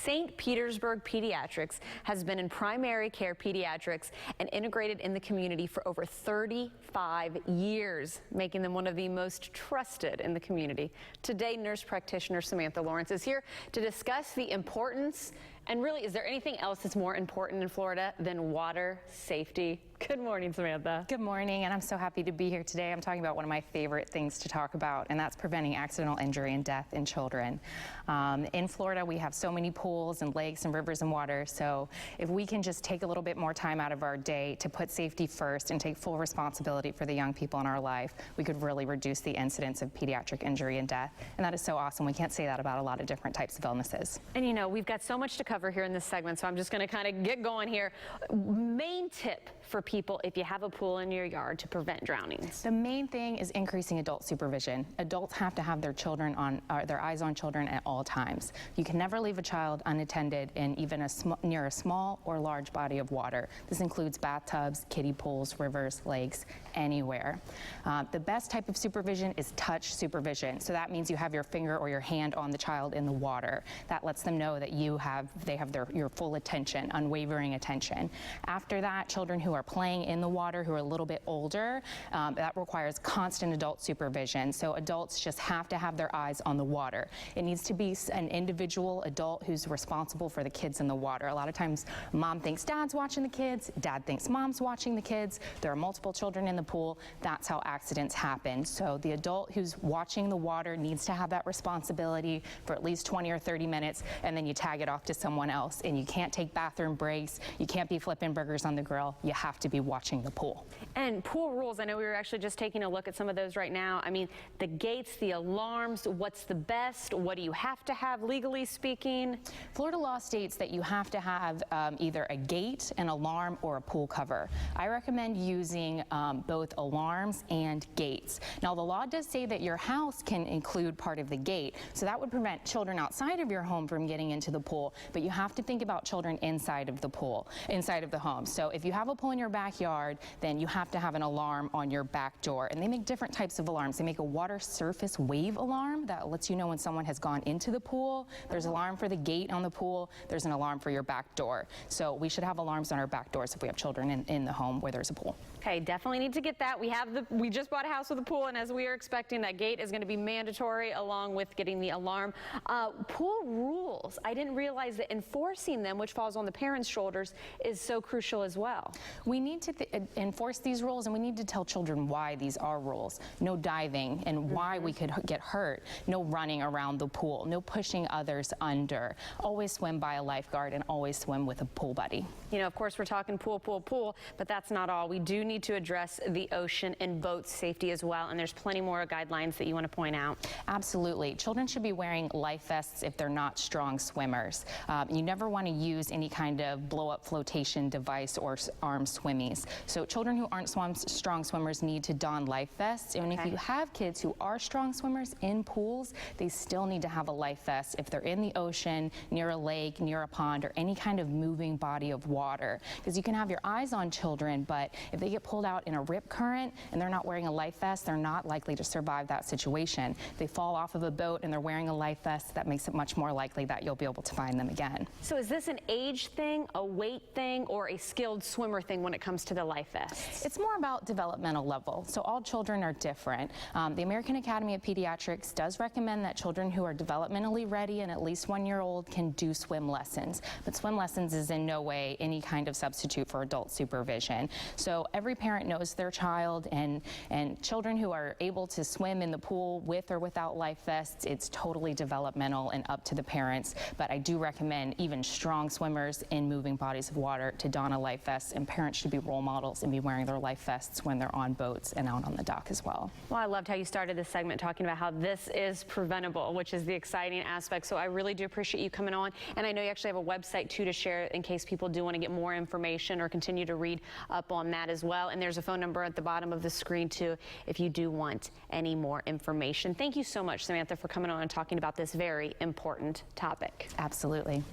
St. Petersburg Pediatrics has been in primary care pediatrics and integrated in the community for over 35 years, making them one of the most trusted in the community. Today, nurse practitioner Samantha Lawrence is here to discuss the importance, and really, is there anything else that's more important in Florida than water safety? Good morning, Samantha. Good morning, and I'm so happy to be here today. I'm talking about one of my favorite things to talk about, and that's preventing accidental injury and death in children. In Florida, we have so many pools and lakes and rivers and water, so if we can just take a little bit more time out of our day to put safety first and take full responsibility for the young people in our life, we could really reduce the incidence of pediatric injury and death, and that is so awesome. We can't say that about a lot of different types of illnesses. And you know, we've got so much to cover here in this segment, so I'm just going to kind of get going here. Main tip for people if you have a pool in your yard to prevent drownings? The main thing is increasing adult supervision. Adults have to have their children on, their eyes on children at all times. You can never leave a child unattended in even near a small or large body of water. This includes bathtubs, kiddie pools, rivers, lakes, anywhere. The best type of supervision is touch supervision. So that means you have your finger or your hand on the child in the water. That lets them know that they have your full attention, unwavering attention. After that, children who are playing in the water, who are a little bit older, that requires constant adult supervision. So adults just have to have their eyes on the water. It needs to be an individual adult who's responsible for the kids in the water. A lot of times mom thinks dad's watching the kids, dad thinks mom's watching the kids. There are multiple children in the pool. That's how accidents happen. So the adult who's watching the water needs to have that responsibility for at least 20 or 30 minutes, and then you tag it off to someone else. And you can't take bathroom breaks. You can't be flipping burgers on the grill. You have to be watching the pool. And pool rules, I know we were actually just taking a look at some of those right now. I mean, the gates, the alarms, what's the best? What do you have to have legally speaking? Florida law states that you have to have either a gate, an alarm, or a pool cover. I recommend using both alarms and gates. Now, the law does say that your house can include part of the gate, so that would prevent children outside of your home from getting into the pool, but you have to think about children inside of the pool, inside of the home. So if you have a pool in your backyard, then you have to have an alarm on your back door. And they make different types of alarms. They make a water surface wave alarm that lets you know when someone has gone into the pool. There's an alarm for the gate on the pool. There's an alarm for your back door. So we should have alarms on our back doors if we have children in the home where there's a pool. Okay, definitely need to get that. We just bought a house with a pool, and as we are expecting, that gate is going to be mandatory along with getting the alarm. Pool rules, I didn't realize that enforcing them, which falls on the parents' shoulders, is so crucial as well. We need to enforce these rules, and we need to tell children why these are rules. No diving and why we could get hurt. No running around the pool. No pushing others under. Always swim by a lifeguard and always swim with a pool buddy. You know, of course, we're talking pool, but that's not all. We do need to address the ocean and boat safety as well, and there's plenty more guidelines that you want to point out. Absolutely. Children should be wearing life vests if they're not strong swimmers. You never want to use any kind of blow-up flotation device or arm swimmies. So children who aren't strong swimmers need to don life vests. And if you have kids who are strong swimmers in pools, they still need to have a life vest if they're in the ocean, near a lake, near a pond, or any kind of moving body of water. Because you can have your eyes on children, but if they get pulled out in a rip current and they're not wearing a life vest, they're not likely to survive that situation. If they fall off of a boat and they're wearing a life vest, that makes it much more likely that you'll be able to find them again. So is this an age thing, a weight thing, or a skilled swimmer thing when it comes to the life vests? It's more about developmental level. So all children are different. The American Academy of Pediatrics does recommend that children who are developmentally ready and at least 1 year old can do swim lessons. But swim lessons is in no way any kind of substitute for adult supervision. So every parent knows their child, and children who are able to swim in the pool with or without life vests, it's totally developmental and up to the parents. But I do recommend even strong swimmers in moving bodies of water to don a life vest, and parents should be role models and be wearing their life vests when they're on boats and out on the dock as well. Well, I loved how you started this segment talking about how this is preventable, which is the exciting aspect. So I really do appreciate you coming on. And I know you actually have a website too to share in case people do want to get more information or continue to read up on that as well. And there's a phone number at the bottom of the screen too if you do want any more information. Thank you so much, Samantha, for coming on and talking about this very important topic. Absolutely.